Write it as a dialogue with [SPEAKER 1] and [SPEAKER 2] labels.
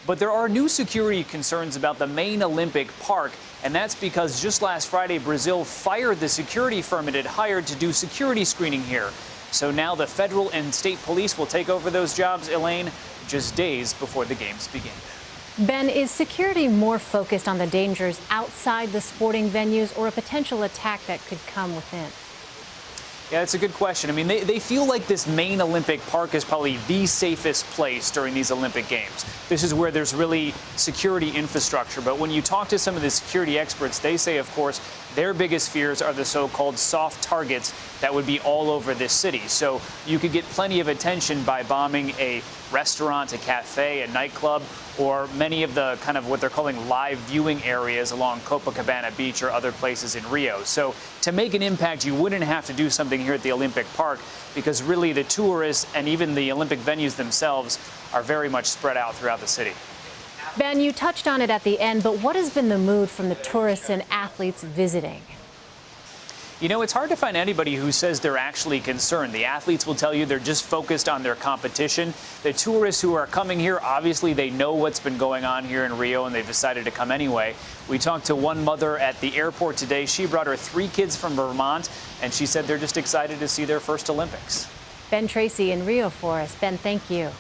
[SPEAKER 1] But there are new security concerns about the main Olympic park, and that's because just last Friday, Brazil fired the security firm it had hired to do security screening here. So now the federal and state police will take over those jobs, Elaine, just days before the games begin.
[SPEAKER 2] Ben, is security more focused on the dangers outside the sporting venues or a potential attack that could come within?
[SPEAKER 1] Yeah, that's a good question. I mean, they feel like this main Olympic park is probably the safest place during these Olympic Games. This is where there's really security infrastructure. But when you talk to some of the security experts, they say, of course, their biggest fears are the so-called soft targets that would be all over this city. So you could get plenty of attention by bombing a restaurant, a cafe, a nightclub, or many of the kind of what they're calling live viewing areas along Copacabana Beach or other places in Rio. So to make an impact, you wouldn't have to do something here at the Olympic Park, because really the tourists and even the Olympic venues themselves are very much spread out throughout the city.
[SPEAKER 2] Ben, you touched on it at the end, but what has been the mood from the tourists and athletes visiting?
[SPEAKER 1] You know, it's hard to find anybody who says they're actually concerned. The athletes will tell you they're just focused on their competition. The tourists who are coming here, obviously they know what's been going on here in Rio and they've decided to come anyway. We talked to one mother at the airport today. She brought her 3 kids from Vermont, and she said they're just excited to see their first Olympics.
[SPEAKER 2] Ben Tracy in Rio for us. Ben, thank you.